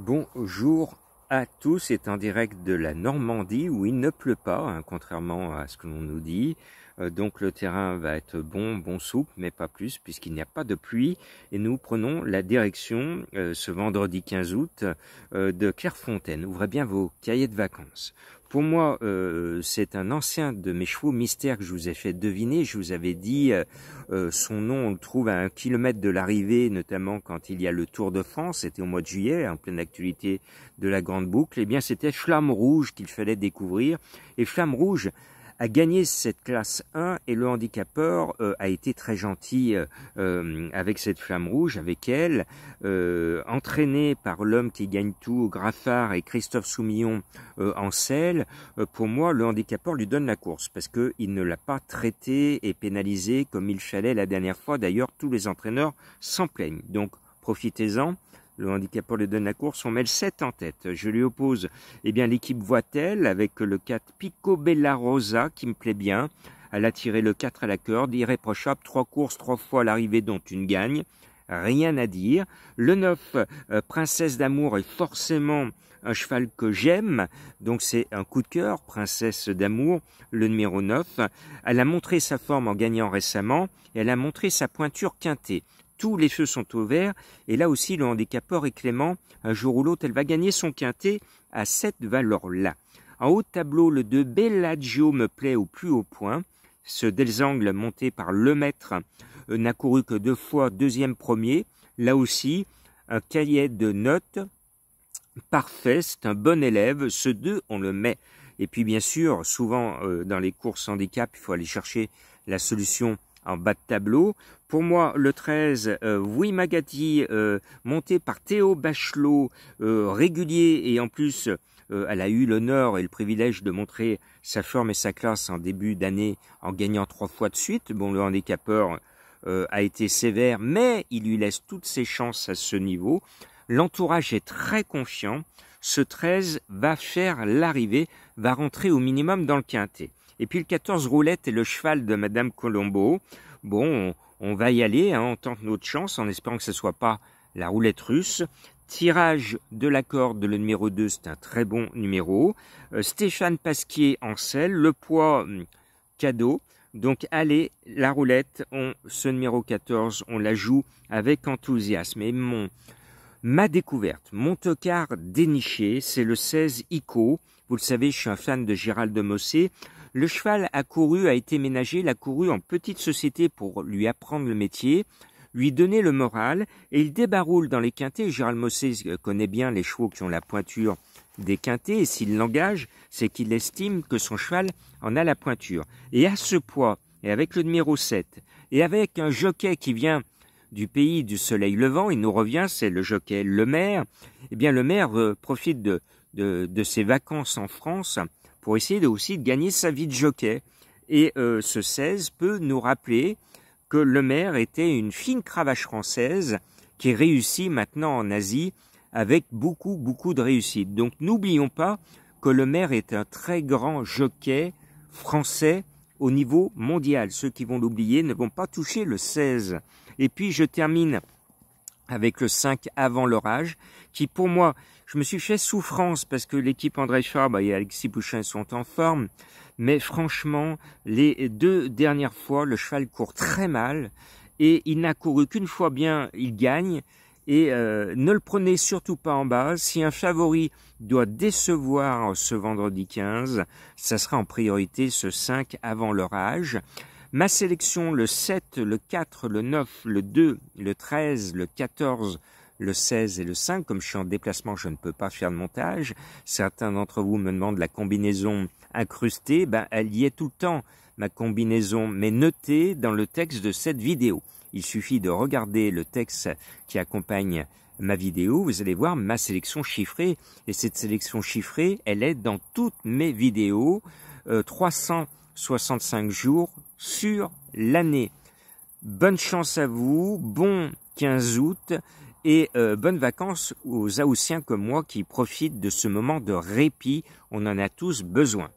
Bonjour à tous, c'est en direct de la Normandie où il ne pleut pas, hein, contrairement à ce que l'on nous dit. Donc le terrain va être bon souple, mais pas plus, puisqu'il n'y a pas de pluie. Et nous prenons la direction, ce vendredi 15 août, de Clairefontaine. Ouvrez bien vos cahiers de vacances. Pour moi, c'est un ancien de mes chevaux mystères que je vous ai fait deviner. Je vous avais dit, son nom, on le trouve à 1 kilomètre de l'arrivée, notamment quand il y a le Tour de France. C'était au mois de juillet, en pleine actualité de la Grande Boucle. Eh bien, c'était Flamme Rouge qu'il fallait découvrir. Et Flamme Rouge a gagné cette classe 1 et le handicapeur a été très gentil avec cette Flamme Rouge, avec elle, entraîné par l'homme qui gagne tout, Graffard et Christophe Soumillon en selle. Pour moi, le handicapeur lui donne la course parce qu'il ne l'a pas traité et pénalisé comme il fallait la dernière fois. D'ailleurs, tous les entraîneurs s'en plaignent. Donc, profitez-en. Le handicapeur lui donne la course, on met le 7 en tête. Je lui oppose l'équipe Voitel avec le 4 Picobella Rosa qui me plaît bien. Elle a tiré le 4 à la corde, irréprochable, 3 courses, 3 fois à l'arrivée dont une gagne. Rien à dire. Le 9, Princesse d'amour, est forcément un cheval que j'aime, donc c'est un coup de cœur, Princesse d'amour, le numéro 9. Elle a montré sa forme en gagnant récemment et elle a montré sa pointure quintée. Tous les feux sont au vert, et là aussi le handicapeur est clément. Un jour ou l'autre, elle va gagner son quintet à cette valeur-là. En haut de tableau, le 2 Bellagio me plaît au plus haut point. Ce Delzangle monté par le maître n'a couru que 2 fois, deuxième premier. Là aussi, un cahier de notes parfait, c'est un bon élève. Ce 2, on le met. Et puis bien sûr, souvent dans les courses handicap, il faut aller chercher la solution en bas de tableau. Pour moi, le 13, Oui Magati, monté par Théo Bachelot, régulier, et en plus, elle a eu l'honneur et le privilège de montrer sa forme et sa classe en début d'année en gagnant 3 fois de suite. Bon, le handicapeur a été sévère, mais il lui laisse toutes ses chances à ce niveau. L'entourage est très confiant. Ce 13 va faire l'arrivée, va rentrer au minimum dans le quintet. Et puis le 14 Roulette est le cheval de Madame Colombo. Bon, on va y aller, hein, on tente notre chance en espérant que ce ne soit pas la roulette russe. Tirage de la corde, le numéro 2, c'est un très bon numéro. Stéphane Pasquier en selle, le poids cadeau. Donc allez, la roulette, ce numéro 14, on la joue avec enthousiasme. Et ma découverte, mon tocard déniché, c'est le 16 Ico. Vous le savez, je suis un fan de Gérald de Mossé. Le cheval a été ménagé, il a couru en petite société pour lui apprendre le métier, lui donner le moral, et il débaroule dans les quintets. Gérald Mossé connaît bien les chevaux qui ont la pointure des quintets, et s'il l'engage, c'est qu'il estime que son cheval en a la pointure. Et à ce poids, et avec le numéro 7, et avec un jockey qui vient du pays du soleil levant, il nous revient, c'est le jockey Le Maire. Eh bien, Le Maire profite de ses vacances en France pour essayer aussi de gagner sa vie de jockey. Et ce 16 peut nous rappeler que Le Maire était une fine cravache française qui réussit maintenant en Asie avec beaucoup de réussite. Donc n'oublions pas que Le Maire est un très grand jockey français au niveau mondial. Ceux qui vont l'oublier ne vont pas toucher le 16. Et puis je termine avec le 5 Avant l'orage, qui pour moi, je me suis fait souffrance parce que l'équipe André Fabre et Alexis Pouchin sont en forme, mais franchement, les 2 dernières fois, le cheval court très mal et il n'a couru qu'une fois bien, il gagne. Et ne le prenez surtout pas en bas. Si un favori doit décevoir ce vendredi 15, ça sera en priorité ce 5 Avant l'orage. Ma sélection, le 7, le 4, le 9, le 2, le 13, le 14, le 16 et le 5. Comme je suis en déplacement, je ne peux pas faire de montage. Certains d'entre vous me demandent la combinaison incrustée. Elle y est tout le temps, ma combinaison, mais notée dans le texte de cette vidéo. Il suffit de regarder le texte qui accompagne ma vidéo. Vous allez voir ma sélection chiffrée. Et cette sélection chiffrée, elle est dans toutes mes vidéos. 365 jours sur l'année. Bonne chance à vous, bon 15 août et bonnes vacances aux Haussiens comme moi qui profitent de ce moment de répit. On en a tous besoin.